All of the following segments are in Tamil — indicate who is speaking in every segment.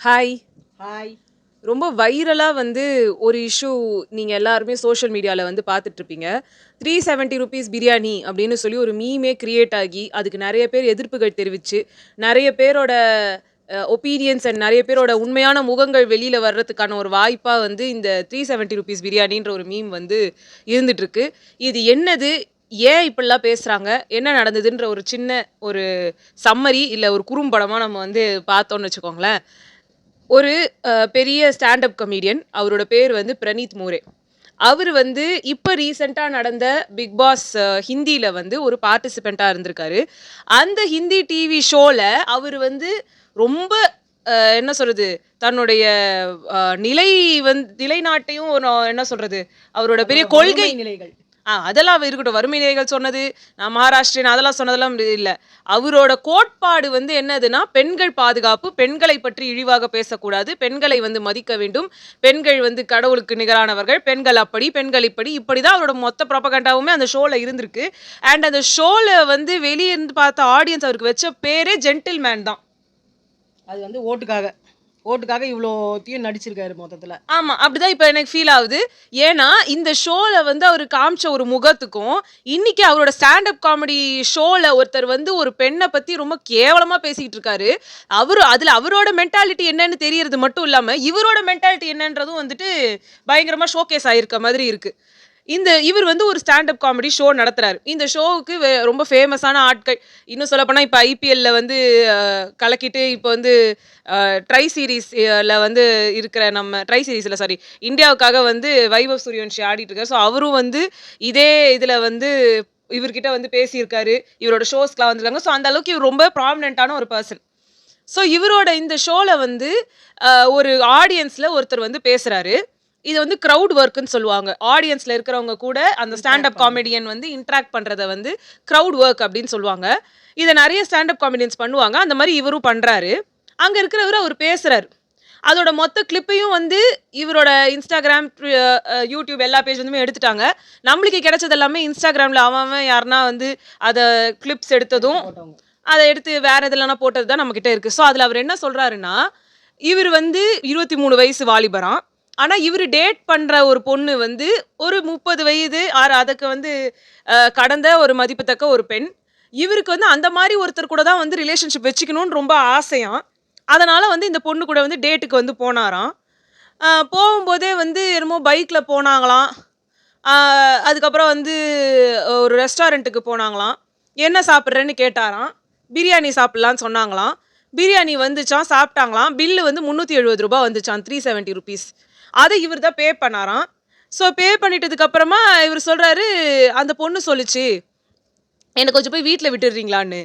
Speaker 1: ஹாய்.
Speaker 2: ஹாய்.
Speaker 1: ரொம்ப வைரலா வந்து ஒரு இஷ்யூ நீங்க எல்லாருமே சோஷியல் மீடியால வந்து பார்த்துட்ருப்பீங்க. ₹370 பிரியாணி அப்படின்னு சொல்லி ஒரு மீமே கிரியேட் ஆகி, அதுக்கு நெறைய பேர் எதிர்ப்புகள் தெரிவிச்சு, நெறைய பேரோட ஒப்பீனியன்ஸ் அண்ட் நெறைய பேரோட உண்மையான முகங்கள் வெளியில வர்றதுக்கான ஒரு வாய்ப்பா வந்து இந்த ₹370 பிரியாணின்ற ஒரு மீம் வந்து இருந்துட்டுருக்கு. இது என்னது? ஏன் இப்படிலாம் பேசுறாங்க? என்ன நடந்ததுன்ற ஒரு சின்ன ஒரு சம்மரி இல்ல ஒரு குறும்படமா நம்ம வந்து பார்த்தோம்னு வச்சுக்கோங்களேன். ஒரு பெரிய ஸ்டாண்ட் அப் கமெடியன். அவரோட பேர் வந்து பிரனீத் மோரே. அவரு வந்து இப்ப ரீசென்ட்டா நடந்த பிக் பாஸ் ஹிந்தில வந்து ஒரு பார்ட்டிசிபென்ட்டா இருந்திருக்காரு. அந்த ஹிந்தி டிவி ஷோல அவரு வந்து ரொம்ப என்ன சொல்றது? தன்னுடைய நிலை நிலைநாட்டையும் என்ன சொல்றது? அவரோட பெரிய
Speaker 2: அதோட
Speaker 1: கொள்கை
Speaker 2: வறுமை நிலைகள்.
Speaker 1: அதெல்லாம் இருக்கட்டும். வறுமை நிலைகள் சொன்னது, நான் மகாராஷ்டிரியன் அதெல்லாம் சொன்னதெல்லாம் இல்ல. அவரோட கோட்பாடு வந்து என்னதுன்னா, பெண்கள் பாதுகாப்பு, பெண்களை பற்றி இழிவாக பேசக்கூடாது, பெண்களை வந்து மதிக்க வேண்டும், பெண்கள் வந்து கடவுளுக்கு நிகரானவர்கள், பெண்கள் அப்படி, பெண்கள் இப்படி, இப்படிதான் அவரோட மொத்த ப்ரொபகண்டாவுமே அந்த ஷோல இருந்திருக்கு. அண்ட் அந்த ஷோல வந்து வெளிய இருந்து பார்த்த ஆடியன்ஸ் அவருக்கு வச்ச பேரே ஜென்டில்மேன் தான்.
Speaker 2: அது வந்து ஓட்டுக்காக இவ்வளோத்தையும் நடிச்சிருக்காரு மொத்தத்துல.
Speaker 1: ஆமா. அப்படிதான் இப்ப எனக்கு ஃபீல் ஆவுது. ஏன்னா, இந்த ஷோல வந்து அவரு காமிச்ச ஒரு முகத்துக்கும், இன்னைக்கு அவரோட ஸ்டாண்ட் அப் காமெடி ஷோல ஒருத்தர் வந்து ஒரு பெண்ண பத்தி ரொம்ப கேவலமா பேசிட்டு இருக்காரு. அதுல அவரோட மென்டாலிட்டி என்னன்னு தெரியறது மட்டும் இல்லாம, இவரோட மென்டாலிட்டி என்னன்றதும் வந்துட்டு பயங்கரமா ஷோகேஸ் ஆயிருக்க மாதிரி இருக்கு. இவர் வந்து ஒரு ஸ்டாண்ட் அப் காமெடி ஷோ நடத்துறாரு. இந்த ஷோவுக்கு ரொம்ப ஃபேமஸான ஆட்கள். இன்னும் சொல்லப்போனா இப்ப ஐபிஎல்ல வந்து கலக்கிட்டு இப்ப வந்து ட்ரை சீரிஸ்ல வந்து இருக்கிற நம்ம ட்ரை சீரிஸ்ல சாரி இந்தியாவுக்காக வந்து வைபவ் சூரியவன்ஷி ஆடிட்டு இருக்காரு. ஸோ அவரும் வந்து இதே இதுல வந்து இவர்கிட்ட வந்து பேசியிருக்காரு. இவரோட ஷோஸ்க்குலாம் வந்திருக்காங்க. ஸோ அந்த அளவுக்கு இவர் ரொம்ப ப்ராமினென்ட்டான ஒரு பர்சன். ஸோ இவரோட இந்த ஷோல வந்து ஒரு ஆடியன்ஸ்ல ஒருத்தர் வந்து பேசுறாரு. இது வந்து கிரவுட் ஒர்க்னு சொல்லுவாங்க. ஆடியன்ஸ்ல இருக்கிறவங்க கூட அந்த ஸ்டாண்ட் அப் காமெடியன் வந்து இன்டராக்ட் பண்றத வந்து கிரவுட் ஒர்க் அப்படின்னு சொல்லுவாங்க. இத நெறைய ஸ்டாண்ட் அப் காமெடியன்ஸ் பண்ணுவாங்க. அந்த மாதிரி இவரும் பண்றாரு. அங்க இருக்கிறவரு அவர் பேசுறாரு. அதோட மொத்த கிளிப்பையும் வந்து இவரோட இன்ஸ்டாகிராம், யூடியூப் எல்லா பேஜ் வந்துமே எடுத்துட்டாங்க. நம்மளுக்கு கிடைச்சது எல்லாமே இன்ஸ்டாகிராம்ல அவன் யாருன்னா வந்து அத கிளிப்ஸ் எடுத்ததும், அத எடுத்து வேற எதுலனா போட்டது தான் நம்ம கிட்ட இருக்கு. ஸோ அதுல அவர் என்ன சொல்றாருன்னா, இவர் வந்து 23 வயசு வாலிபராம். ஆனா இவரு டேட் பண்ற ஒரு பொண்ணு வந்து ஒரு 30 வயது அதுக்கு வந்து கடந்த ஒரு மதிப்புத்தக்க ஒரு பெண். இவருக்கு வந்து அந்த மாதிரி ஒருத்தர் கூட தான் வந்து ரிலேஷன்ஷிப் வச்சுக்கணும்னு ரொம்ப ஆசையாம். அதனால வந்து இந்த பொண்ணு கூட வந்து டேட்டுக்கு வந்து போனாராம். போகும்போதே வந்து என்னமோ பைக்ல போனாங்களாம். அதுக்கப்புறம் வந்து ஒரு ரெஸ்டாரண்ட்டுக்கு போனாங்களாம். என்ன சாப்பிட்றேன்னு கேட்டாராம். பிரியாணி சாப்பிட்லான்னு சொன்னாங்களாம். பிரியாணி வந்துச்சாம், சாப்பிட்டாங்களாம். பில்லு வந்து ₹370 வந்துச்சாம். ₹370. அதை இவர் தான் பே பண்ணாராம். ஸோ பே பண்ணிட்டதுக்கு அப்புறமா இவர் சொல்றாரு, அந்த பொண்ணு சொல்லுச்சு, எனக்கு கொஞ்சம் போய் வீட்டில் விட்டுடுறீங்களான்னு.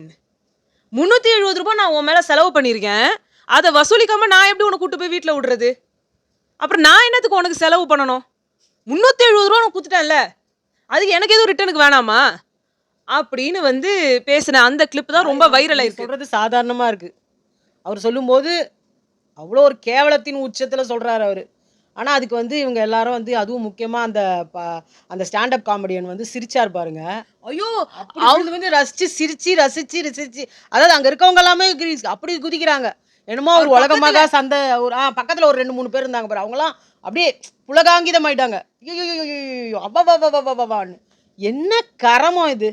Speaker 1: ₹370 நான் உன் மேலே செலவு பண்ணியிருக்கேன். அதை வசூலிக்காம நான் எப்படி உனக்கு கூட்டு போய் வீட்டில் விடுறது? அப்புறம் நான் என்னத்துக்கு உனக்கு செலவு பண்ணணும்? ₹370 உனக்கு கொடுத்துட்டேன்ல, அதுக்கு எனக்கு எதுவும் ரிட்டனுக்கு வேணாமா அப்படின்னு வந்து பேசின அந்த கிளிப் தான் ரொம்ப வைரல் ஆயிருக்கு.
Speaker 2: சொல்றது சாதாரணமா இருக்கு. அவர் சொல்லும்போது அவ்வளோ ஒரு கேவலத்தின் உச்சத்துல சொல்றாரு அவரு. ஆனா அதுக்கு வந்து இவங்க எல்லாரும் வந்து அதுவும் முக்கியமா அந்த ஸ்டாண்ட் அப் காமெடியன் வந்து சிரிச்சார் பாருங்க.
Speaker 1: ஐயோ,
Speaker 2: அவங்க வந்து ரசிச்சு அதாவது அங்க இருக்கவங்க எல்லாமே அப்படி குதிக்கிறாங்க. என்னமோ ஒரு உலகமாக சந்தை ஒரு பக்கத்துல ஒரு 2-3 பேர் இருந்தாங்க பாரு. அவங்கலாம் அப்படியே புலகாங்கிதம் ஆயிட்டாங்க. ஐயோ அவ்வளவான்னு என்ன கரமம் இது?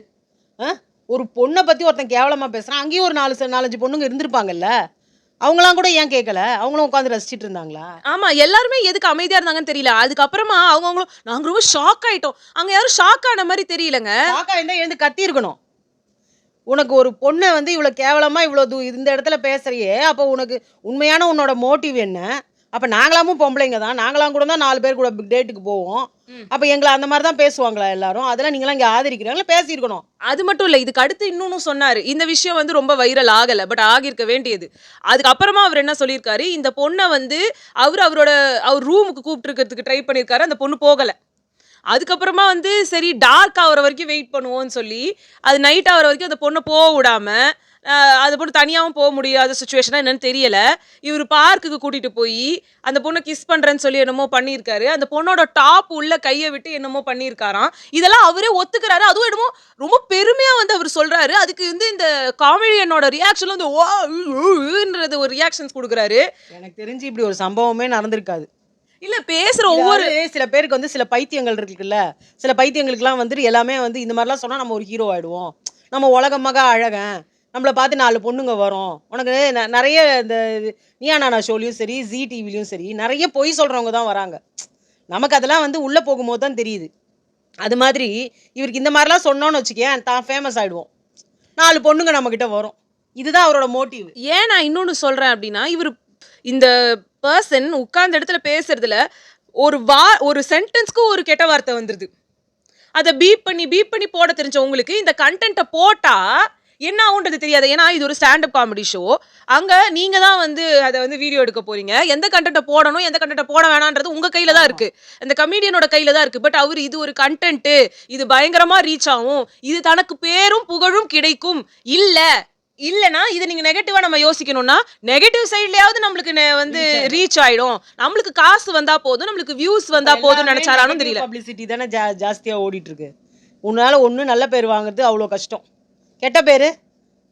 Speaker 2: ஒரு பொண்ணை பத்தி ஒருத்தன் கேவலமா பேசுறான். அங்கேயும் ஒரு 4-5 பொண்ணுங்க இருந்திருப்பாங்கல்ல. அவங்களாம் கூட ஏன் கேட்கல? அவங்களும் உட்காந்து ரசிச்சிட்டு இருந்தாங்களா?
Speaker 1: ஆமா, எல்லாருமே எதுக்கு அமைதியா இருந்தாங்கன்னு தெரியல. அதுக்கப்புறமா அவங்களும் நாங்க ரொம்ப ஷாக் ஆயிட்டோம். அங்க யாரும் ஷாக் ஆன மாதிரி தெரியலங்க.
Speaker 2: ஷாக்கா இருந்தா எழுந்து கத்தி இருக்கணும். உனக்கு ஒரு பொண்ணை வந்து இவ்வளோ கேவலமா இவ்வளோ இந்த இடத்துல பேசுறியே, அப்போ உனக்கு உண்மையான உன்னோட மோட்டிவ் என்ன? அப்போ நாங்களாமும் பொம்பளைங்க தான். நாங்களாம் கூட தான் 4 பேர் கூட டேட்டுக்கு போவோம். அப்போ எங்களை அந்த மாதிரி தான் பேசுவாங்களா எல்லாரும்? அதெல்லாம் நீங்களாம் இங்கே ஆதரிக்கிறீங்களா? பேசியிருக்கணும்.
Speaker 1: அது மட்டும் இல்ல, இதுக்கு அடுத்து இன்னொன்னு சொன்னாரு. இந்த விஷயம் வந்து ரொம்ப வைரல் ஆகல. பட் ஆகியிருக்க வேண்டியது. அதுக்கப்புறமா அவர் என்ன சொல்லியிருக்காரு, இந்த பொண்ணை வந்து அவர் ரூமுக்கு கூப்பிட்டுருக்கிறதுக்கு ட்ரை பண்ணியிருக்காரு. அந்த பொண்ணு போகல. அதுக்கப்புறமா வந்து சரி டார்க் ஆகிற வரைக்கும் வெயிட் பண்ணுவோம்னு சொல்லி, அது நைட் ஆகிற வரைக்கும் அந்த பொண்ணை போக விடாம அது பொண்ணு தனியாவும் போக முடியாத சுச்சுவேஷனா என்னன்னு தெரியல. இவரு பார்க்குக்கு கூட்டிட்டு போய் அந்த பொண்ண கிஸ் பண்றேன்னு சொல்லி என்னமோ பண்ணியிருக்காரு. அந்த பொண்ணோட டாப் உள்ள கைய விட்டு என்னமோ பண்ணியிருக்காராம். இதெல்லாம் அவரே ஒத்துக்கிறாரு. அதுவும் என்னமோ ரொம்ப பெருமையா வந்து அவரு சொல்றாரு. அதுக்கு வந்து இந்த காமெடியனோட ரியாக்ஷன்ல வந்து ன்றது ஒரு ரியாக்ஷன்ஸ் குடுக்குறாரு.
Speaker 2: எனக்கு தெரிஞ்சு இப்படி ஒரு சம்பவமே நடந்திருக்காது.
Speaker 1: இல்ல பேசுற ஒவ்வொரு
Speaker 2: சில பேருக்கு வந்து சில பைத்தியங்கள் இருக்குல்ல, சில பைத்தியங்களுக்குலாம் வந்துட்டு எல்லாமே வந்து இந்த மாதிரிலாம் சொன்னா நம்ம ஒரு ஹீரோ ஆயிடுவோம். நம்ம உலகமாக அழகன், நம்மள பார்த்து 4 பொண்ணுங்க வரும். உனக்கு நெறைய இந்த நீயா நானா ஷோலயும் சரி, ஜீ டிவிலயும் சரி நெறைய பொய் சொல்றவங்க தான் வராங்க. நமக்கு அதெல்லாம் வந்து உள்ள போகும்போது தான் தெரியுது. அது மாதிரி இவருக்கு இந்த மாதிரிலாம் சொன்னோன்னு வச்சுக்கேன், தான் ஃபேமஸ் ஆயிடுவோம். 4 பொண்ணுங்க நம்மகிட்ட வரும். இதுதான் அவரோட மோட்டிவ்.
Speaker 1: ஏன் நான் இன்னொன்னு சொல்றேன் அப்படின்னா, இவரு இந்த பெர்சன் உட்கார்ந்த இடத்துல பேசுறதுல ஒரு சென்டென்ஸ்க்கு ஒரு கெட்ட வார்த்தை வந்துருது. அத பீப் பண்ணி போட தெரிஞ்ச உங்களுக்கு இந்த கண்டென்ட்ட போட்டா என்ன ஆகுன்றது தெரியாது. ஏன்னா இது ஒரு ஸ்டாண்ட் அப் காமெடி ஷோ. அங்க நீங்க தான் வந்து அத வந்து வீடியோ எடுக்க போறீங்க. எந்த கண்டென்ட்ட போடணும், எந்த கண்டென்ட்ட போட வேணான்றது உங்க கையில தான் இருக்கு. அந்த கமெடியனோட கையில தான் இருக்கு. பட் அவரு இது ஒரு கண்டென்ட், இது பயங்கரமா ரீச் ஆகும், இது தனக்கு பேரும் புகழும் கிடைக்கும். இல்லனா இத நீங்க நெகட்டிவா நம்ம யோசிக்கணும்னா நெகட்டிவ் சைடுலயாவது நம்மளுக்கு வந்து ரீச் ஆயிடும், நம்மளுக்கு காசு வந்தா போதும், நம்மளுக்கு வியூஸ் வந்தா போதும் நினைச்சாரானும் தெரியல.
Speaker 2: பப்ளிசிட்டி தானே ஜாஸ்தியா ஓடிட்டு இருக்கு. உன்னால ஒண்ணு நல்ல பேர் வாங்குறது அவ்வளோ கஷ்டம். கெட்ட பேரு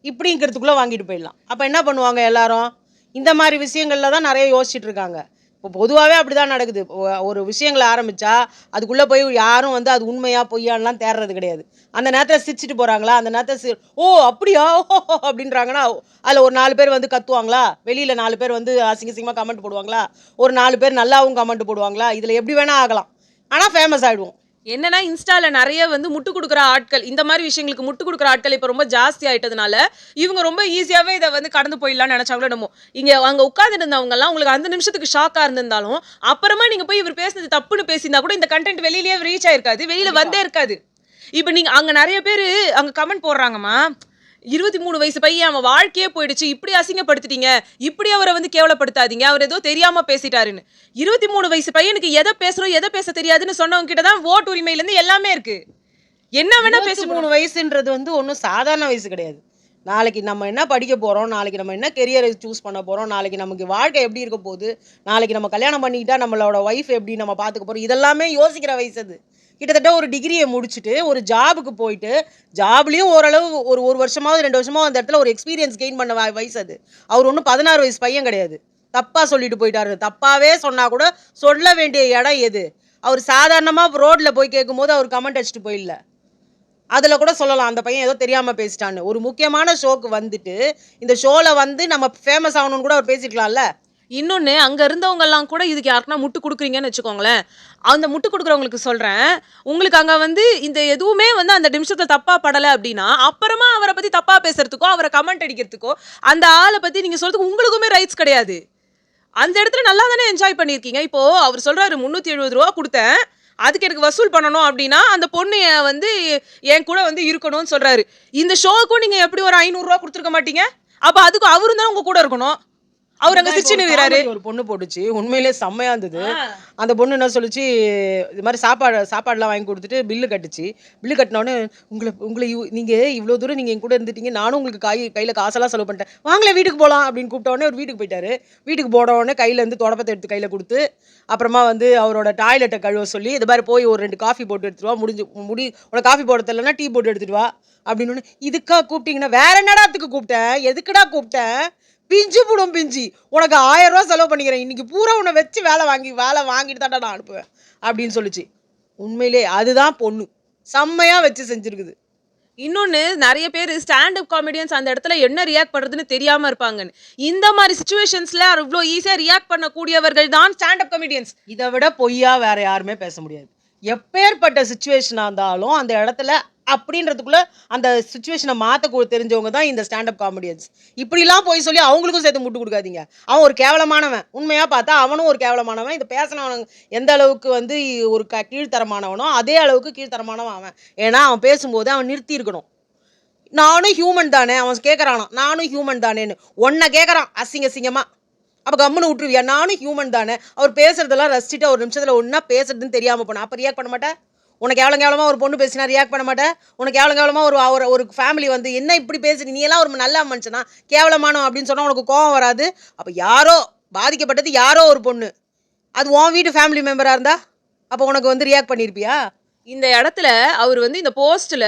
Speaker 2: இப்படிங்கிறதுக்குள்ள வாங்கிட்டு போயிடலாம். அப்ப என்ன பண்ணுவாங்க எல்லாரும்? இந்த மாதிரி விஷயங்கள்ல தான் நிறைய யோசிச்சுட்டு இருக்காங்க. இப்போ பொதுவாகவே அப்படிதான் நடக்குது. ஒரு விஷயங்களை ஆரம்பிச்சா அதுக்குள்ள போய் யாரும் வந்து அது உண்மையா பொய்யான்லாம் தேடுறது கிடையாது. அந்த நேரத்தில் சிரிச்சிட்டு போறாங்களா, அந்த நேரத்தில் ஓ அப்படியா ஓ அப்படின்றாங்கன்னா அதில் ஒரு 4 பேர் வந்து கத்துவாங்களா, வெளியில 4 பேர் வந்து அசிங்கமா கமெண்ட் போடுவாங்களா, ஒரு 4 பேர் நல்லாவும் கமெண்ட் போடுவாங்களா, இதுல எப்படி வேணா ஆகலாம். ஆனா ஃபேமஸ் ஆயிடுவோம்.
Speaker 1: என்னன்னா இன்ஸ்டால நிறைய வந்து முட்டு கொடுக்குற ஆட்கள், இந்த மாதிரி விஷயங்களுக்கு முட்டு கொடுக்குற ஆட்கள் இப்ப ரொம்ப ஜாஸ்தி ஆயிட்டதுனால இவங்க ரொம்ப ஈஸியாவே இதை வந்து கடந்து போயிடலாம்னு நினைச்சாங்களோ என்னமோ. இங்க அங்க உட்கார்ந்து இருந்தவங்க எல்லாம் உங்களுக்கு அந்த நிமிஷத்துக்கு ஷாக்கா இருந்திருந்தாலும் அப்புறமா நீங்க போய் இவர் பேசுனது தப்புன்னு பேசியிருந்தா கூட இந்த கண்டென்ட் வெளியிலேயே ரீச் ஆயிருக்காது, வெளியில வந்தே இருக்காது. இப்ப நீங்க அங்க நிறைய பேரு அங்க கமெண்ட் போடுறாங்கம்மா, 23 வயசு பையன் அவன் வாழ்க்கையே போயிடுச்சு, இப்படி அசிங்கப்படுத்திட்டீங்க, இப்படி அவரை வந்து கேவலப்படுத்தாதீங்க, அவர் ஏதோ தெரியாம பேசிட்டாருன்னு. 23 வயசு பையனுக்கு எதை பேசுறோம் எதை பேச தெரியாதுன்னு சொன்னவங்க கிட்ட தான் ஓட்டு உரிமையில இருந்து எல்லாமே இருக்கு. என்ன வேணா பேச.
Speaker 2: 23 வயசுன்றது வந்து ஒன்றும் சாதாரண வயசு கிடையாது. நாளைக்கு நம்ம என்ன படிக்க போறோம், நாளைக்கு நம்ம என்ன கெரியரை சூஸ் பண்ண போறோம், நாளைக்கு நமக்கு வாழ்க்கை எப்படி இருக்க போகுது, நாளைக்கு நம்ம கல்யாணம் பண்ணிக்கிட்டா நம்மளோட ஒய்ஃப் எப்படி நம்ம பார்த்துக்க போறோம், இதெல்லாமே யோசிக்கிற வயசு அது. கிட்டத்தட்ட ஒரு டிகிரியை முடிச்சுட்டு ஒரு ஜாபுக்கு போயிட்டு ஜாப்லேயும் ஓரளவு ஒரு வருஷமாவது 2 வருஷமாவது அந்த இடத்துல ஒரு எக்ஸ்பீரியன்ஸ் கெயின் பண்ண வயசு அது. அவர் ஒன்றும் 16 வயசு பையன் கிடையாது. தப்பாக சொல்லிட்டு போயிட்டாரு. தப்பாகவே சொன்னால் கூட சொல்ல வேண்டிய இடம் எது? அவர் சாதாரணமாக ரோட்டில் போய் கேட்கும்போது அவர் கமெண்ட் அடிச்சுட்டு போயிடல, அதில் கூட சொல்லலாம் அந்த பையன் ஏதோ தெரியாமல் பேசிட்டான்னு. ஒரு முக்கியமான ஷோக்கு வந்துட்டு இந்த ஷோவில் வந்து நம்ம ஃபேமஸ் ஆகணும்னு கூட அவர் பேசிக்கலாம்ல.
Speaker 1: இன்னொன்னு அங்க இருந்தவங்க எல்லாம் கூட இதுக்கு யாருக்குன்னா முட்டு கொடுக்குறீங்கன்னு வச்சுக்கோங்களேன், அந்த முட்டு கொடுக்குறவங்களுக்கு சொல்றேன், உங்களுக்கு அங்க வந்து இந்த எதுவுமே வந்து அந்த நிமிஷத்துல தப்பா படலை அப்படின்னா அப்புறமா அவரை பத்தி தப்பா பேசுறதுக்கோ அவரை கமெண்ட் அடிக்கிறதுக்கோ அந்த ஆளை பத்தி நீங்க சொல்றதுக்கு உங்களுக்குமே ரைட்ஸ் கிடையாது. அந்த இடத்துல நல்லா தானே என்ஜாய் பண்ணியிருக்கீங்க. இப்போ அவர் சொல்றாரு 370 ரூபா கொடுத்தேன், அதுக்கு எனக்கு வசூல் பண்ணணும் அப்படின்னா அந்த பொண்ணு வந்து என் கூட வந்து இருக்கணும்னு சொல்றாரு. இந்த ஷோவுக்கும் நீங்க எப்படி ஒரு 500 ரூபா கொடுத்துருக்க மாட்டீங்க? அப்ப அதுக்கு அவரும் தான் உங்க கூட இருக்கணும். அவர் அங்க சிரிச்சு நிற்கிறாரு.
Speaker 2: ஒரு பொண்ணு போட்டுச்சு, உண்மையிலே செம்மையா இருந்தது. அந்த பொண்ணு என்ன சொல்லிச்சு, இது மாதிரி சாப்பாடுலாம் வாங்கி கொடுத்துட்டு பில்லு கட்டுச்சு. பில்லு கட்டினோடனே உங்களை நீங்க இவ்வளோ தூரம் நீங்க என் கூட இருந்துட்டீங்க, நானும் உங்களுக்கு கையில காசெல்லாம் செலவு பண்ணிட்டேன், வாங்கல வீட்டுக்கு போகலாம் அப்படின்னு கூப்பிட்டோடனே ஒரு வீட்டுக்கு போயிட்டாரு. வீட்டுக்கு போன உடனே கையில இருந்து தொடப்பத்தை எடுத்து கையில கொடுத்து அப்புறமா வந்து அவரோட டாய்லெட்டை கழுவ சொல்லி இது மாதிரி போய் ஒரு 2 காஃபி போட்டு எடுத்துட்டு வா, உனக்கு காஃபி போட தெரியலன்னா டீ போட்டு எடுத்துட்டு வா அப்படின்னு. இதுக்கா கூப்பிட்டீங்கன்னா வேற என்னடாத்துக்கு கூப்பிட்டேன், எதுக்குடா கூப்பிட்டேன், பிஞ்சு போடும் பிஞ்சு, உனக்கு 1000 ரூபா செலவு பண்ணிக்கிறேன், இன்னைக்கு பூரா உன்னை வச்சு வேலை வாங்கிட்டு தான்டா நான் அனுப்புவேன் அப்படின்னு சொல்லிச்சு. உண்மையிலே அதுதான் பொண்ணு செம்மையா வச்சு செஞ்சிருக்குது.
Speaker 1: இன்னொன்னு நிறைய பேர் ஸ்டாண்ட் அப் காமெடியன்ஸ் அந்த இடத்துல என்ன ரியாக்ட் பண்றதுன்னு தெரியாம இருப்பாங்கன்னு. இந்த மாதிரி சிச்சுவேஷன்ஸ்ல இவ்வளோ ஈஸியா ரியாக்ட் பண்ணக்கூடியவர்கள் தான் ஸ்டாண்ட் அப் காமெடியன்ஸ்.
Speaker 2: இதை விட பொய்யா வேற யாருமே பேச முடியாது. எப்பேற்பட்ட சுச்சுவேஷனா இருந்தாலும் அந்த இடத்துல அப்படின்றதுக்குள்ள அந்த சுச்சுவேஷனை மாற்ற தெரிஞ்சவங்க தான் இந்த ஸ்டாண்டப் காமெடியன்ஸ். இப்படிலாம் போய் சொல்லி அவங்களுக்கும் சேர்த்து முட்டு கொடுக்காதீங்க. அவன் ஒரு கேவலமானவன், உண்மையாக பார்த்தா அவனும் ஒரு கேவலமானவன். இந்த பேசினவன் எந்த அளவுக்கு வந்து ஒரு கீழ்த்தரமானவனோ அதே அளவுக்கு கீழ்த்தரமானவன் அவன். ஏன்னா அவன் பேசும்போது அவன் நிறுத்தி இருக்கணும். நானும் ஹியூமன் தானே, அவன் கேட்குறானா நானும் ஹியூமன் தானேன்னு ஒன்றை கேட்குறான் அசிங்கமா. அப்போ கம்முன்னு விட்டுருவியா? நானும் ஹியூமன் தானே. அவர் பேசுறதெல்லாம் ரசிச்சுட்டு ஒரு நிமிஷத்தில் ஒன்றா பேசுறதுன்னு தெரியாமல் போனேன், அப்போ ரியாக்ட் பண்ண மாட்டேன். உனக்கு கேவலமாக ஒரு பொண்ணு பேசினா ரியாக்ட் பண்ண மாட்டேன், உனக்கு கேவலமாக ஒரு ஃபேமிலி வந்து என்ன இப்படி பேசுறீ, நீ எல்லாம் ஒரு நல்ல மனுஷனா, கேவலமானோ அப்படின்னு சொன்னால் உனக்கு கோவம் வராது. அப்போ யாரோ பாதிக்கப்பட்டது யாரோ ஒரு பொண்ணு, அது உன் வீட்டு ஃபேமிலி மெம்பராக இருந்தா அப்போ உனக்கு வந்து ரியாக்ட் பண்ணியிருப்பியா?
Speaker 1: இந்த இடத்துல அவர் வந்து இந்த போஸ்ட்ல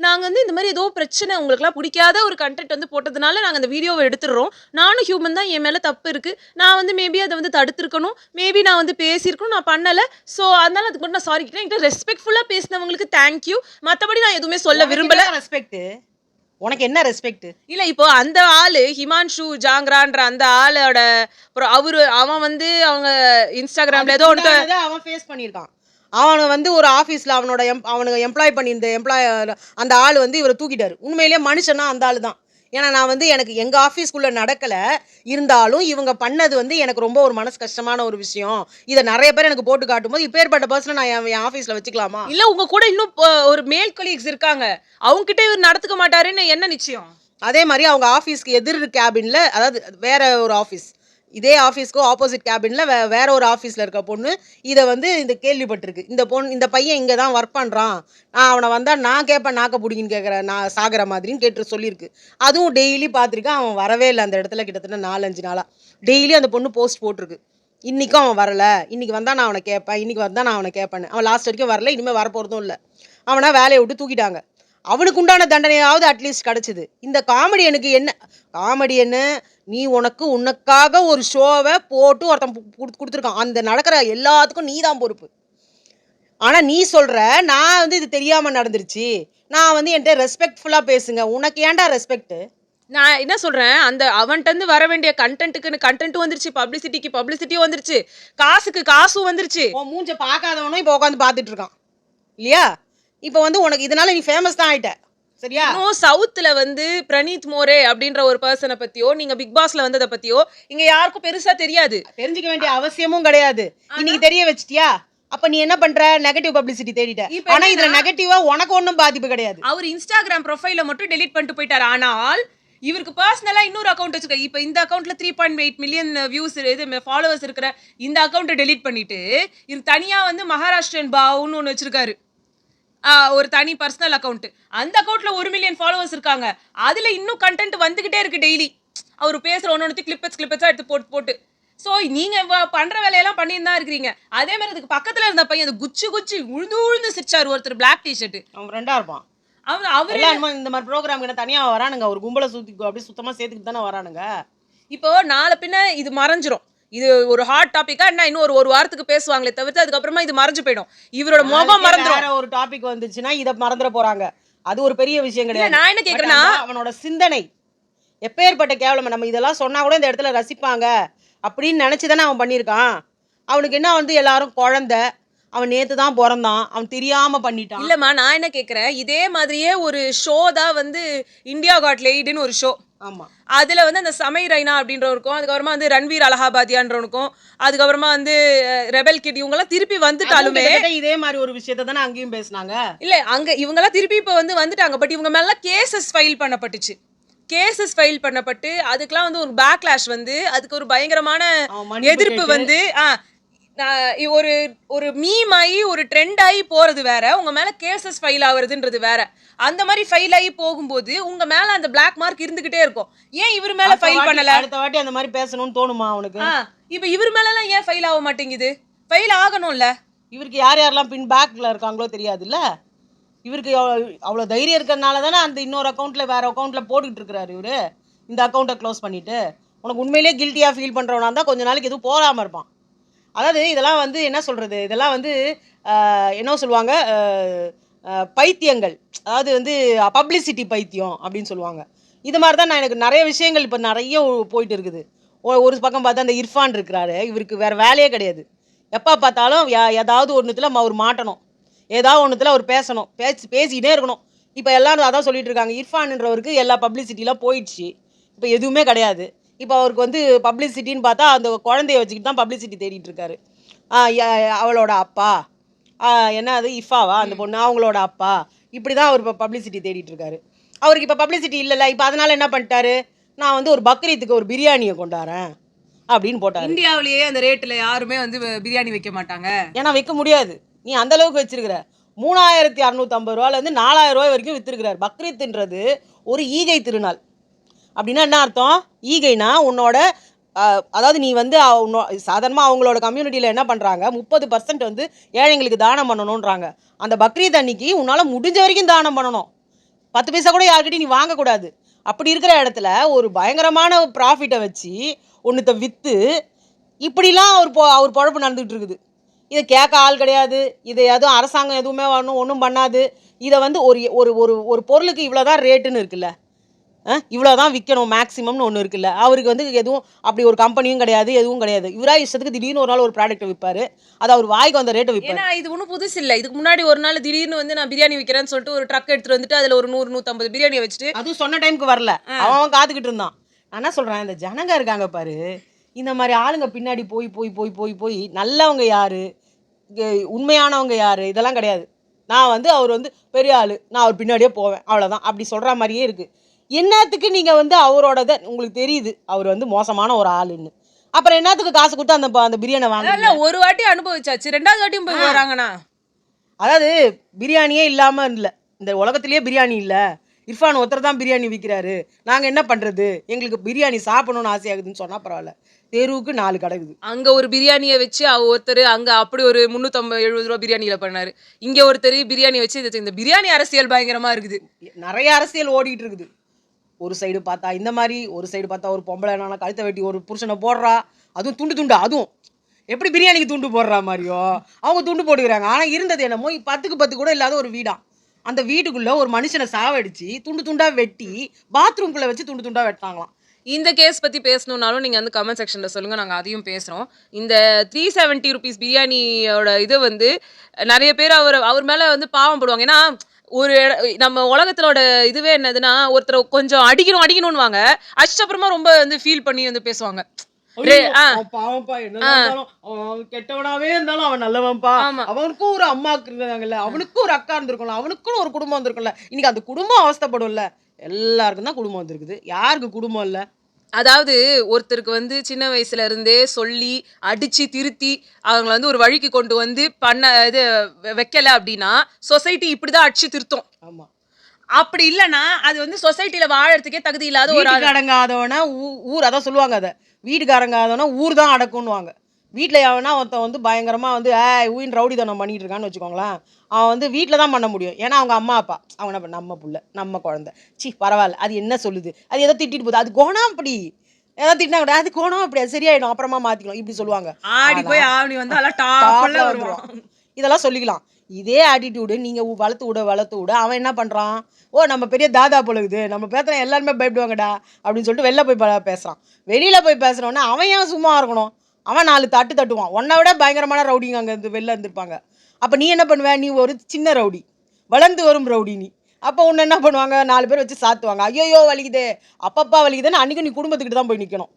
Speaker 1: நாங்க வந்து இந்த மாதிரி ஏதோ பிரச்சனை உங்களுக்குலாம் பிடிக்காத ஒரு கண்டென்ட் வந்து போட்டதுனால நாங்க அந்த வீடியோவை எடுத்துடுறோம். நானும் ஹியூமன் தான், என் மேல தப்பு இருக்கு. நான் வந்து மேபி அதை வந்து தடுத்திருக்கணும், மேபி நான் வந்து பேசியிருக்கணும், நான் பண்ணல. ஸோ அதனால அதுக்கு மட்டும் நான் சாரி கேட்கிறேன். என்கிட்ட ரெஸ்பெக்ட்ஃபுல்லா பேசினவங்களுக்கு தேங்க்யூ. மத்தபடி நான் எதுவுமே சொல்ல விரும்பல.
Speaker 2: ரெஸ்பெக்ட் உனக்கு என்ன ரெஸ்பெக்ட்?
Speaker 1: இல்ல இப்போ அந்த ஆளு ஹிமான்ஷு ஜாங்கரான்ற அந்த ஆளோட அவன் வந்து அவங்க இன்ஸ்டாகிராம்ல ஏதோ ஒன்று
Speaker 2: அவன் ஃபேஸ் பண்ணியிருக்கான். அவனை வந்து ஒரு ஆஃபீஸில் அவனுக்கு எம்ப்ளாய் பண்ணியிருந்த அந்த ஆள் வந்து இவரை தூக்கிட்டாரு. உண்மையிலேயே மனுஷனா அந்த ஆள் தான். ஏன்னா நான் வந்து எனக்கு எங்கள் ஆஃபீஸ்க்குள்ளே நடக்கலை, இருந்தாலும் இவங்க பண்ணது வந்து எனக்கு ரொம்ப ஒரு மனசு கஷ்டமான ஒரு விஷயம். இதை நிறைய பேர் எனக்கு போட்டு காட்டும்போது இப்பேற்பட்ட பர்சனை நான் என் ஆஃபீஸில் வச்சுக்கலாமா?
Speaker 1: இல்ல உங்க கூட இன்னும் ஒரு மேல் கொலீக்ஸ் இருக்காங்க, அவங்க கிட்ட இவர் நடந்துக்க மாட்டாருன்னு என்ன நிச்சயம்?
Speaker 2: அதே மாதிரி அவங்க ஆஃபீஸ்க்கு எதிர் கேபினில், அதாவது வேற ஒரு ஆஃபீஸ், இதே ஆஃபீஸ்க்கு ஆப்போசிட் கேபினில் வேற ஒரு ஆஃபீஸில் இருக்க பொண்ணு இதை வந்து இந்த கேள்விப்பட்டிருக்கு. இந்த பையன் இங்கே தான் ஒர்க் பண்ணுறான், நான் அவனை வந்தால் நான் கேட்பேன், நாக்க பிடிங்கின்னு கேட்குறேன், நான் சாகிற மாதிரின்னு கேட்டு சொல்லியிருக்கு. அதுவும் டெய்லி பார்த்துருக்கேன், அவன் வரவே இல்லை அந்த இடத்துல. கிட்டத்தட்ட 4-5 நாளாக டெய்லி அந்த பொண்ணு போஸ்ட் போட்டிருக்கு. இன்றைக்கும் அவன் வரலை, இன்றைக்கி வந்தால் நான் அவனை கேட்பேன், இன்றைக்கி வந்தால் நான் அவனை கேட்பேன்னு. அவன் லாஸ்ட் வரைக்கும் வரல, இனிமேல் வரப்போகிறதும் இல்லை. அவனை வேலையை விட்டு தூக்கிட்டாங்க. அவனுக்கு உண்டான தண்டனையாவது அட்லீஸ்ட் கிடச்சிது. இந்த காமெடியனுக்கு என்ன காமெடியன்னு, நீ உனக்காக ஒரு ஷோவை போட்டு ஒருத்தன் கொடுத்துருக்கான். அந்த நடக்கிற எல்லாத்துக்கும் நீ தான் பொறுப்பு. ஆனால் நீ சொல்கிற நான் வந்து இது தெரியாமல் நடந்துருச்சு, நான் வந்து என்கிட்ட ரெஸ்பெக்ட்ஃபுல்லாக பேசுங்க. உனக்கு ஏன்டா ரெஸ்பெக்ட்?
Speaker 1: நான் என்ன சொல்றேன், அந்த அவன்கிட்ட இருந்து வர வேண்டிய கண்டென்ட்டுக்கும் வந்துருச்சு, பப்ளிசிட்டிக்கு பப்ளிசிட்டியும் வந்துருச்சு, காசுக்கு காசும் வந்துருச்சு.
Speaker 2: உன் மூஞ்ச பார்க்காதவனும் இப்போ உட்காந்து பார்த்துட்டு இருக்கான் இல்லையா? இப்போ வந்து உனக்கு இதனால நீ ஃபேமஸ் தான் ஆயிட்ட, சரியா?
Speaker 1: சவுத்துல வந்து பிரணீத் மோரே அப்படின்ற ஒரு பர்சனை பத்தியோ, நீங்க பிக் பாஸ்ல வந்ததை பத்தியோ இங்க யாருக்கும் பெருசா தெரியாது,
Speaker 2: தெரிஞ்சுக்க வேண்டிய அவசியமும் கிடையாது. இன்னைக்கு தெரிய வச்சிட்டியா? அப்ப நீ என்ன பண்ற? நெகட்டிவ் பப்ளிசிட்டி தேடிட்ட. ஆனா இதுல நெகட்டிவா உனக்கு ஒன்றும் பாதிப்பு கிடையாது.
Speaker 1: அவர் இன்ஸ்டாகிராம் ப்ரொஃபைல மட்டும் டெலீட் பண்ணிட்டு போயிட்டாரு. ஆனால் இவருக்கு பர்சனலா இன்னொரு அக்கௌண்ட் வச்சிருக்காரு. இப்போ இந்த அக்கௌண்ட்ல 3.8 மில்லியன் வியூஸ் ஃபாலோவர்ஸ் இருக்கிற இந்த அக்கௌண்ட்டை டெலீட் பண்ணிட்டு இது தனியா வந்து மகாராஷ்டிரன் பாவுன்னு ஒன்று வச்சிருக்காரு, ஒரு தனி பர்சனல் அக்கௌண்ட். அந்த அக்கௌண்ட்ல 1 மில்லியன் ஃபாலோவர்ஸ் இருக்காங்க. அதுல இன்னும் கண்டென்ட் வந்துகிட்டே இருக்கு டெய்லி. அவர் பேசுற ஒன்னொன்னு கிளிப்பட்ஸா எடுத்து போட்டு. ஸோ நீங்க பண்ற வேலையெல்லாம் பண்ணிட்டு தான் இருக்கிறீங்க. அதே மாதிரி அதுக்கு பக்கத்துல இருந்த பையன் அது குச்சி உழுந்து சிரிச்சாரு ஒருத்தர், பிளாக் டிஷர்ட்.
Speaker 2: அவன் ஃப்ரெண்டா இருப்பான்.
Speaker 1: அவரு
Speaker 2: இந்த மாதிரி ப்ரோக்ராம் தனியா வரானுங்க, ஒரு கும்பலை அப்படியே சுத்தமா சேர்த்துக்கிட்டு தானே வரானுங்க.
Speaker 1: இப்போ நாளை பின்ன இது மறைஞ்சிரும். இது ஒரு ஹாட் டாபிக்கா என்ன இன்னும் ஒரு வாரத்துக்கு பேசுவாங்களே தவிர்த்து அதுக்கப்புறமா இது மறைஞ்சு போயிடும். இவரோட முகம் மறந்துடும்.
Speaker 2: ஒரு டாபிக் வந்துச்சுன்னா இதை மறந்துட போறாங்க. அது ஒரு பெரிய விஷயம் கிடையாது.
Speaker 1: நான் என்ன கேக்குறேன்னா,
Speaker 2: அவனோட சிந்தனை எப்பேற்பட்ட கேவலம். நம்ம இதெல்லாம் சொன்னா கூட இந்த இடத்துல ரசிப்பாங்க அப்படின்னு நினைச்சுதானே அவன் பண்ணியிருக்கான். அவனுக்கு என்ன வந்து எல்லாரும் குழந்தை, அவன் நேத்து தான் பிறந்தான், அவன் தெரியாம பண்ணிட்டான்.
Speaker 1: இல்லம்மா, நான் என்ன கேக்குறேன், இதே மாதிரியே ஒரு ஷோ தான் வந்து இந்தியா காட் லேடின்னு ஒரு ஷோ.
Speaker 2: ஆமா,
Speaker 1: அதுல வந்து அந்த சமை ரைனா அப்படின்றவருக்கும், அதுக்கப்புறமா வந்து ரன்வீர் அலகாபாதியான்றவனுக்கும், அதுக்கப்புறமா வந்து ரெபல் கிட் இவங்கெல்லாம் திருப்பி வந்துட்டாலுமே
Speaker 2: இதே மாதிரி ஒரு விஷயத்தை தானே அங்கேயும் பேசினாங்க.
Speaker 1: இல்ல அங்க இவங்கெல்லாம் திருப்பி இப்ப வந்துட்டாங்க. பட் இவங்க மேல கேசஸ் ஃபைல் பண்ணப்பட்டு அதுக்கெல்லாம் வந்து ஒரு பேக்லாஷ் வந்து அதுக்கு ஒரு பயங்கரமான எதிர்ப்பு வந்து ஒரு மீம் ஆகி ஒரு ட்ரெண்ட் ஆகி போறது வேற, உங்க மேல கேசஸ் ஃபைல் ஆகுறதுன்றது வேற. அந்த மாதிரி ஃபைல் ஆகி போகும்போது உங்க மேல அந்த பிளாக் மார்க் இருந்துகிட்டே இருக்கும். ஏன் இவர் மேல ஃபைல் பண்ணல?
Speaker 2: அடுத்த வாட்டி அந்த மாதிரி பேசணும்னு தோணுமா அவனுக்கு?
Speaker 1: இப்ப இவர் மேல எல்லாம் ஏன் ஃபைல் ஆக மாட்டேங்குது? ஃபைல் ஆகணும்ல.
Speaker 2: இவருக்கு யாரெல்லாம் பின் பேக்ல இருக்காங்களோ தெரியாதுல்ல. இவருக்கு அவ்வளோ தைரியம் இருக்கிறதுனால தானே அந்த இன்னொரு அக்கௌண்ட்ல வேற அக்கௌண்ட்ல போட்டுக்கிட்டு இருக்கிறாரு இவரு. இந்த அக்கௌண்ட்டை க்ளோஸ் பண்ணிட்டு உனக்கு உண்மையிலேயே கில்ட்டியா ஃபீல் பண்றவனா இருந்தா கொஞ்ச நாளைக்கு எதுவும் போகாம இருப்பான். அதாவது இதெல்லாம் வந்து என்ன சொல்கிறது, இதெல்லாம் வந்து என்ன சொல்லுவாங்க, பைத்தியங்கள். அதாவது வந்து பப்ளிசிட்டி பைத்தியம் அப்படின்னு சொல்லுவாங்க. இது மாதிரி தான் எனக்கு நிறைய விஷயங்கள் இப்போ நிறைய போயிட்டு இருக்குது. ஒரு பக்கம் பார்த்தா அந்த இர்ஃபான் இருக்கிறாரு, இவருக்கு வேறு வேலையே கிடையாது. எப்போ பார்த்தாலும் ஏதாவது ஒன்றுத்தில் அவர் மாட்டணும், ஏதாவது ஒன்றுத்தில் அவர் பேசணும், பேசிக்கிட்டே இருக்கணும். இப்போ எல்லாரும் அதான் சொல்லிட்டு இருக்காங்க, இர்ஃபான்ன்றவருக்கு எல்லா பப்ளிசிட்டிலாம் போயிடுச்சு, இப்போ எதுவுமே கிடையாது. இப்போ அவருக்கு வந்து பப்ளிசிட்டின்னு பார்த்தா அந்த குழந்தைய வச்சுக்கிட்டு தான் பப்ளிசிட்டி தேடிட்டு இருக்காரு. அவளோட அப்பா என்ன அது இஃபாவா அந்த பொண்ணு, அவங்களோட அப்பா, இப்படி தான் அவர் இப்போ பப்ளிசிட்டி தேடிட்டு இருக்காரு. அவருக்கு இப்போ பப்ளிசிட்டி இல்லைல்ல, இப்போ அதனால என்ன பண்ணிட்டாரு, நான் வந்து ஒரு பக்ரீத்துக்கு ஒரு பிரியாணியை கொண்டாடுறேன் அப்படின்னு போட்டார்.
Speaker 1: இந்தியாவிலேயே அந்த ரேட்டில் யாருமே வந்து பிரியாணி வைக்க மாட்டாங்க,
Speaker 2: ஏன்னா வைக்க முடியாது, நீ அந்த அளவுக்கு வச்சிருக்கிற. ₹3650 ₹4000 வரைக்கும் வித்துருக்கிறார். பக்ரீத்ன்றது ஒரு ஈகை திருநாள். அப்படின்னா என்ன அர்த்தம்? ஈகைனா உன்னோட அதாவது நீ வந்து சாதாரணமாக அவங்களோட கம்யூனிட்டியில் என்ன பண்ணுறாங்க, 30% வந்து ஏழைங்களுக்கு தானம் பண்ணணுன்றாங்க. அந்த பக்ரீத் அன்னைக்கு உன்னால் முடிஞ்ச வரைக்கும் தானம் பண்ணணும். 10 பைசா கூட யார்கிட்டையும் நீ வாங்கக்கூடாது. அப்படி இருக்கிற இடத்துல ஒரு பயங்கரமான ப்ராஃபிட்டை வச்சு ஒன்றுத்த விற்று இப்படிலாம் அவர் பொழப்பு நடந்துகிட்டு இருக்குது. இதை கேட்க ஆள் கிடையாது. இதை எதுவும் அரசாங்கம் எதுவுமே ஒன்றும் பண்ணாது. இதை வந்து ஒரு பொருளுக்கு இவ்வளோ தான் ரேட்டுன்னு இருக்குல்ல, இவ்வளோ தான் விற்கணும் மேக்ஸிமம்னு ஒன்று இருக்குல்ல. அவருக்கு வந்து எதுவும் அப்படி ஒரு கம்பெனியும் கிடையாது, எதுவும் கிடையாது. இவரா இஷ்டத்துக்கு திடீர்னு ஒரு நாள் ஒரு ப்ராடக்ட்டை விற்பார். அது அவர் வாய்க்கு வந்த ரேட்டை விற்பார்.
Speaker 1: ஏன்னா இது ஒன்றும் புதுசு இல்லை. இதுக்கு முன்னாடி ஒரு நாள் திடீர்னு வந்து நான் பிரியாணி விற்கிறேன்னு சொல்லிட்டு ஒரு ட்ரக் எடுத்துட்டு வந்துட்டு அதில் ஒரு 100-150 பிரியாணியை வச்சுட்டு
Speaker 2: அதுவும் சொன்ன டைமுக்கு வரல, அவன் காத்துக்கிட்டு இருந்தான். நான் என்ன சொல்கிறேன், இந்த ஜனங்க இருக்காங்க பாரு, இந்த மாதிரி ஆளுங்க பின்னாடி போய் போய் போய் போய் போய் நல்லவங்க யாரு, உண்மையானவங்க யாரு, இதெல்லாம் கிடையாது. நான் வந்து அவர் வந்து பெரிய ஆள், நான் அவர் பின்னாடியே போவேன், அவ்வளோதான் அப்படி சொல்கிற மாதிரியே இருக்குது. என்னத்துக்கு நீங்கள் வந்து அவரோடத உங்களுக்கு தெரியுது அவர் வந்து மோசமான ஒரு ஆளுன்னு, அப்புறம் என்னத்துக்கு காசு கொடுத்து அந்த பிரியாணி வாங்க?
Speaker 1: ஒரு வாட்டி அனுபவிச்சாச்சு, 2வது வாட்டியும் போய் வராங்கண்ணா.
Speaker 2: அதாவது பிரியாணியே இல்லாமல் இல்லை இந்த உலகத்திலேயே, பிரியாணி இல்லை, இர்ஃபான் ஒருத்தர் தான் பிரியாணி விற்கிறாரு, நாங்கள் என்ன பண்ணுறது, எங்களுக்கு பிரியாணி சாப்பிடணும்னு ஆசையாகுதுன்னு சொன்னால் பரவாயில்ல, தெருவுக்கு 4 கிடக்குது.
Speaker 1: அங்கே ஒரு பிரியாணியை வச்சு ஒருத்தர் அங்கே அப்படி ஒரு 350-70 ரூபா பிரியாணியில் பண்ணார். இங்கே ஒருத்தர் பிரியாணி வச்சு இந்த பிரியாணி அரசியல் பயங்கரமாக இருக்குது.
Speaker 2: நிறைய அரசியல் ஓடிட்டு இருக்குது. ஒரு சைடு பார்த்தா இந்த மாதிரி, ஒரு சைடு பார்த்தா ஒரு பொம்பளை என்னன்னா கழுத்தை வெட்டி ஒரு புருஷனை போடுறா, அதுவும் துண்டு அதுவும் எப்படி பிரியாணிக்கு துண்டு போடுறா மாதிரியோ அவங்க துண்டு போட்டுக்கிறாங்க. ஆனால் இருந்தது என்னமோ 10க்கு 10 கூட இல்லாத ஒரு வீடாம். அந்த வீட்டுக்குள்ளே ஒரு மனுஷனை சாவடிச்சு துண்டாக வெட்டி பாத்ரூம்குள்ளே வச்சு துண்டாக வெட்டாங்களாம்.
Speaker 1: இந்த கேஸ் பற்றி பேசணுன்னாலும் நீங்கள் வந்து கமெண்ட் செக்ஷனில் சொல்லுங்கள், நாங்கள் அதையும் பேசுகிறோம். இந்த 370 rupees பிரியாணியோட இது வந்து நிறைய பேர் அவர் மேலே வந்து பாவம் போடுவாங்க. ஏன்னா ஒரு நம்ம உலகத்திலோட இதுவே என்னதுன்னா, ஒருத்தரை கொஞ்சம் அடிக்கணும்னு வாங்க, அப்புறமா ரொம்ப வந்து ஃபீல் பண்ணி வந்து பேசுவாங்க.
Speaker 2: பாவம்பா, என்ன கெட்டவனாவே இருந்தாலும் அவன் நல்லவன்பா, அவனுக்கும் ஒரு அம்மா இருந்தாங்கல்ல, அவனுக்கும் ஒரு அக்கா இருந்திருக்கும்ல, அவனுக்கும் ஒரு குடும்பம் வந்திருக்கும்ல, இன்னைக்கு அந்த குடும்பம் அவஸ்தைப்படும்ல. எல்லாருக்கும் தான் குடும்பம் வந்திருக்குது, யாருக்கு குடும்பம் இல்லை?
Speaker 1: அதாவது ஒருத்தருக்கு வந்து சின்ன வயசுல இருந்தே சொல்லி அடிச்சு திருத்தி அவங்கள வந்து ஒரு வழிக்கு கொண்டு வந்து இது வைக்கல அப்படின்னா சொசைட்டி இப்படிதான் அடிச்சு திருத்தம்.
Speaker 2: ஆமா,
Speaker 1: அப்படி இல்லைன்னா அது வந்து சொசைட்டில வாழறதுக்கே தகுதி இல்லாத ஒரு
Speaker 2: அடங்காதவன ஊர், அதான் சொல்லுவாங்க, அதை வீட்டுக்காரங்காதவனா ஊர் தான் அடக்கும்னுவாங்க. வீட்டில் எவனா ஒருத்தன் வந்து பயங்கரமாக வந்து ஊயின் ரவுடி தனம் பண்ணிட்டு இருக்கான்னு வச்சுக்கோங்களேன், அவன் வந்து வீட்டில் தான் பண்ண முடியும். ஏன்னா அவங்க அம்மா அப்பா, அவனை நம்ம புள்ள நம்ம குழந்தை, பரவாயில்ல, அது என்ன சொல்லுது, அது எதோ திட்டிட்டு போகுது, அது கோணம் அப்படி ஏதாவது திட்டினா கூட அது கோணம் அப்படி, அது சரியாயிடும், அப்புறமா மாற்றிக்கலாம், இப்படி சொல்லுவாங்க.
Speaker 1: ஆடி போய் ஆவணி வந்து வருவான்,
Speaker 2: இதெல்லாம் சொல்லிக்கலாம். இதே ஆட்டிடியூடு நீங்கள் வளர்த்து விட அவன் என்ன பண்ணுறான், நம்ம பெரிய தாதா பொழுது நம்ம பேசுகிறோம், எல்லாருமே பயப்படுவாங்கடா அப்படின்னு சொல்லிட்டு வெளில போய் பேசுகிறான். வெளியில் போய் பேசுகிறோன்னா அவன் ஏன் சும்மா இருக்கணும், அவன் 4 தட்டுவான். உன்னை விட பயங்கரமான ரவுடிங்க அங்கே வெளில இருந்திருப்பாங்க. அப்போ நீ என்ன பண்ணுவ, நீ ஒரு சின்ன ரவுடி, வளர்ந்து வரும் ரவுடி நீ. அப்போ உன்னை என்ன பண்ணுவாங்க, 4 பேர் வச்சு சாத்துவாங்க, ஐயோ வலிக்குதே அப்பப்பா வலிக்குதுன்னு அன்றைக்கி நீ குடும்பத்துக்கிட்ட தான் போய் நிற்கணும்.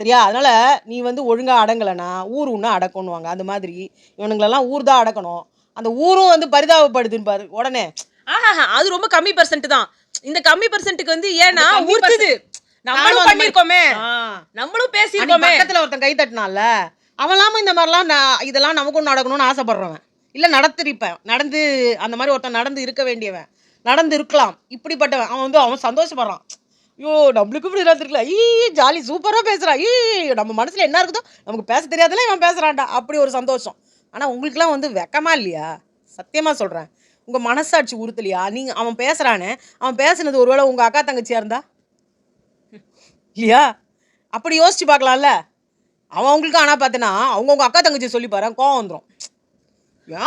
Speaker 2: சரியா? அதனால் நீ வந்து ஒழுங்காக அடங்கலைன்னா ஊர் ஒன்று அடக்கணுவாங்க. அந்த மாதிரி இவனுங்களெல்லாம் ஊர் தான் அடக்கணும். அந்த ஊரும் வந்து பரிதாபப்படுதுன்னு பாரு உடனே.
Speaker 1: அது ரொம்ப கம்மி % தான். இந்த கம்மி % வந்து ஏன்னா ஊர்த்துது, நம்மளும் பண்ணிருக்கோமே, நம்மளும் பேசிருக்கோமே.
Speaker 2: பக்கத்துல ஒருத்தன் கை தட்டினால அவன்லாம இந்த மாதிரிலாம் இதெல்லாம் நமக்கும் நடக்கணும்னு ஆசைப்படுறவன் இல்லை, நடந்து அந்த மாதிரி ஒருத்தன் நடந்து இருக்க வேண்டியவன், நடந்து இருக்கலாம் இப்படிப்பட்டவன், அவன் வந்து அவன் சந்தோஷப்படுறான். ஐயோ நம்மளுக்கு இப்படி நடந்துருக்கல, ஜாலி சூப்பராக பேசுகிறான், நம்ம மனசில் என்ன இருக்குதோ நமக்கு பேச தெரியாதுல இவன் பேசுகிறான்டா, அப்படி ஒரு சந்தோஷம். ஆனால் உங்களுக்குலாம் வந்து வெக்கமா இல்லையா? சத்தியமாக சொல்கிறேன், உங்கள் மனசாட்சி உறுத்தலையா? நீங்கள் அவன் பேசுகிறானே, அவன் பேசுனது ஒருவேளை உங்கள் அக்கா தங்கச்சியாக இருந்தா இல்லையா? அப்படி யோசிச்சு பார்க்கலாம்ல. அவன் அவங்களுக்கு ஆனால் பார்த்தனா அவங்க அக்கா தங்கச்சி சொல்லி பாரு, கோவம் வந்துடும்.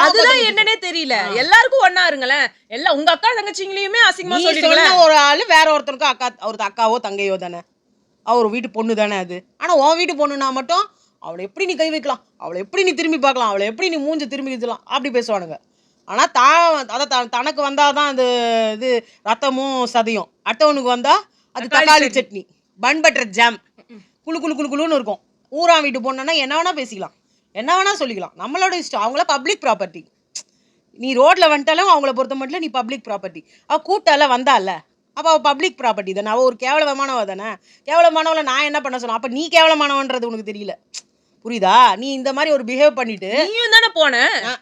Speaker 1: அதெல்லாம் என்னன்னே தெரியல. எல்லாருக்கும் ஒண்ணா இருங்களேன், எல்லாம் உங்க அக்கா தங்கச்சிங்களையுமே அசிங்கமா சொல்லிடுங்களே.
Speaker 2: ஒரு ஆளு வேற ஒருத்தருக்கும் அக்காவோ தங்கையோ தானே, அவர் வீட்டு பொண்ணு தானே அது. ஆனா உன் வீட்டு பொண்ணுனா மட்டும் அவளை எப்படி நீ கை வைக்கலாம், அவளை எப்படி நீ திரும்பி பார்க்கலாம், அவளை எப்படி நீ மூஞ்ச திரும்பி வச்சுக்கலாம், அப்படி பேசுவானுங்க. ஆனா தனக்கு வந்தாதான் அது இது ரத்தமும் சதையும், அடுத்தவனுக்கு வந்தா அது தக்காளி சட்னி, பன் பட்டர் ஜாம், குழுன்னு இருக்கும். ஊரான் வீட்டு பொண்ணுன்னா என்ன வேணா பேசிக்கலாம், என்ன வேணா சொல்லிக்கலாம், நம்மளோட இஷ்டம். அவங்கள பப்ளிக் ப்ராப்பர்ட்டி. நீ ரோட்ல வந்துட்டாலும் அவங்கள பொறுத்த மட்டும் நீ பப்ளிக் ப்ராப்பர்ட்டி. அவள் கூட்டால வந்தால அப்போ அவள் பப்ளிக் ப்ராப்பர்ட்டி தானே, அவள் ஒரு கேவலமானவ தானே. கேவலமானவளை நான் என்ன பண்ண சொன்னேன்? அப்போ நீ கேவலமானவன்றது உனக்கு தெரியல. புரியுதா? நீ இந்த மாதிரி ஒரு பிஹேவ் பண்ணிட்டு
Speaker 1: நீயும் தானே போன.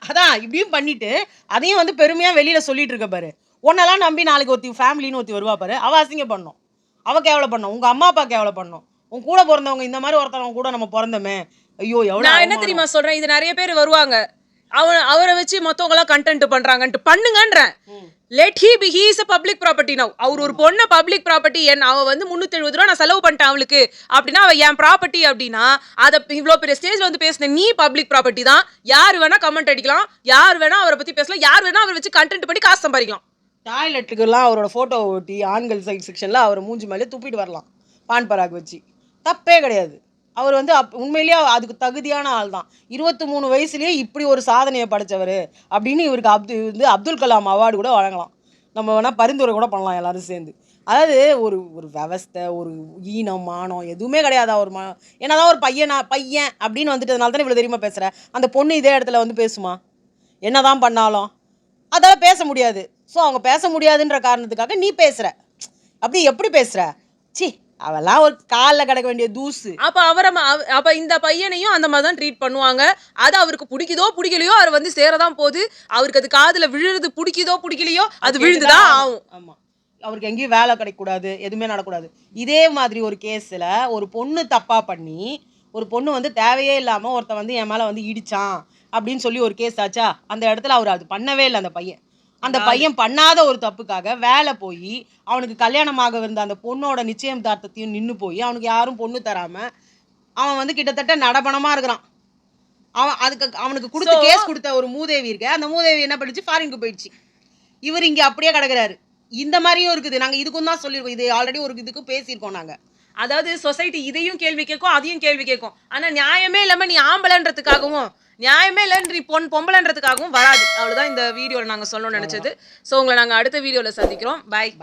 Speaker 2: அதான் இப்படியும் பண்ணிட்டு அதையும் வந்து பெருமையா வெளியில சொல்லிட்டு இருக்க பாரு. உன்னெல்லாம் நம்பி நாளைக்கு ஒருத்தி ஃபேமிலின்னு ஒருத்தி வருவா பாரு, அவ அசிங்க பண்ணும், அவ கேவலம் பண்ணும், உங்க அம்மா அப்பா கேவலம் பண்ணும், உன் கூட பிறந்தவங்க இந்த மாதிரி ஒருத்தவங்க கூட நம்ம பிறந்தோமே, ஐயோ எவ்வளவு
Speaker 1: நான் என்ன
Speaker 2: அவமானம்.
Speaker 1: தெரியுமா சொல்றேன், இது நிறைய பேர் வருவாங்க, அவரை வச்சு மத்தவங்க எல்லாம் கண்டென்ட் பண்றாங்கன்ட்டு பண்ணுங்கன்றேன். Let he be, he is a public property now. அவர் ஒரு பொண்ணு பப்ளிக் ப்ராப்பர்ட்டி, அவ வந்து 370 ரூபா நான் செலவு பண்ணிட்டேன் அவளுக்கு அப்படின்னா அவ என் ப்ராப்பர்ட்டி அப்படின்னா, அதை இவ்வளவு பெரிய ஸ்டேஜ்ல வந்து பேசின நீ பப்ளிக் ப்ராப்பர்ட்டி தான். யார் வேணா கமெண்ட் அடிக்கலாம், யார் வேணா அவரை பத்தி பேசலாம், யார் வேணா அவரை வச்சு கண்டென்ட் பண்ணி காசு சம்பாதிக்கலாம்.
Speaker 2: டாய்லெட்டுக்கெல்லாம் அவரோட ஃபோட்டோ ஒட்டி ஆண்கள் செக்ஷனில் அவர் மூஞ்சி மேலே துப்பிட்டு வரலாம் பான் பராக் வச்சு, தப்பே கிடையாது. அவர் வந்து உண்மையிலேயே அதுக்கு தகுதியான ஆள் தான். 23 வயசுலேயே இப்படி ஒரு சாதனையை படைச்சவர் அப்படின்னு இவருக்கு அப்துல் கலாம் அவார்டு கூட வழங்கலாம். நம்ம வேணால் பரிந்துரை கூட பண்ணலாம் எல்லாரும் சேர்ந்து. அதாவது ஒரு ஒரு விவஸ்தை, ஒரு ஈனம் மானம் எதுவுமே கிடையாது அவர். என்னதான் ஒரு பையன் அப்படின்னு வந்துட்டதுனால தானே இவ்வளோ தெரியுமா பேசுகிறேன். அந்த பொண்ணு இதே இடத்துல வந்து பேசுமா? என்னதான் பண்ணாலும் அதெல்லாம் பேச முடியாது. ஸோ அவங்க பேச முடியாதுன்ற காரணத்துக்காக நீ பேசுற, அப்படி எப்படி பேசுற? சி, அவெல்லாம் ஒரு காலில் கிடக்க வேண்டிய தூசு.
Speaker 1: அப்ப இந்த பையனையும் அந்த மாதிரி தான் ட்ரீட் பண்ணுவாங்க. அது அவருக்கு பிடிக்குதோ பிடிக்கலையோ அவர் வந்து சேரதான் போகுது. அவருக்கு அது காதுல விழுறது பிடிக்குதோ பிடிக்கலையோ அது விழுந்துதான் ஆகும்.
Speaker 2: ஆமா, அவருக்கு எங்கேயும் வேலை கிடைக்கூடாது, எதுவுமே நடக்கூடாது. இதே மாதிரி ஒரு கேஸில் ஒரு பொண்ணு தப்பா பண்ணி, ஒரு பொண்ணு வந்து தேவையே இல்லாமல் ஒருத்தன் வந்து என் மேலே வந்து இடிச்சான் அப்படின்னு சொல்லி ஒரு கேஸ் ஆச்சா, அந்த இடத்துல அவர் அது பண்ணவே இல்லை. அந்த பையன் பண்ணாத ஒரு தப்புக்காக வேலை போய் அவனுக்கு கல்யாணமாக இருந்த அந்த பொண்ணோட நிச்சயதார்த்தத்தையும் நின்று போய் அவனுக்கு யாரும் பொண்ணு தராம அவன் வந்து கிட்டத்தட்ட நடபணமா இருக்கிறான். அவனுக்கு கொடுத்து கேஸ் கொடுத்த ஒரு மூதேவி இருக்கு, அந்த மூதேவி என்ன பண்ணிச்சு, ஃபாரினுக்கு போயிடுச்சு. இவர் இங்க அப்படியே கிடக்குறாரு. இந்த மாதிரியும் இருக்குது. நாங்க இதுக்கும் தான் சொல்லியிருக்கோம், இது ஆல்ரெடி ஒரு இதுக்கும் பேசியிருக்கோம் நாங்க.
Speaker 1: அதாவது சொசைட்டி இதையும் கேள்வி கேட்கும், அதையும் கேள்வி கேட்கும். ஆனா நியாயமே இல்லாம நீ ஆம்பளைன்றதுக்காகவும், நியாயமே இல்லைன்னு நீ பொம்பளைன்றதுக்காகவும் வராது. அவ்வளவுதான் இந்த வீடியோல நாங்க சொல்லணும்னு நினைச்சது. சோ உங்களை நாங்க அடுத்த வீடியோல சந்திக்கிறோம். பாய்.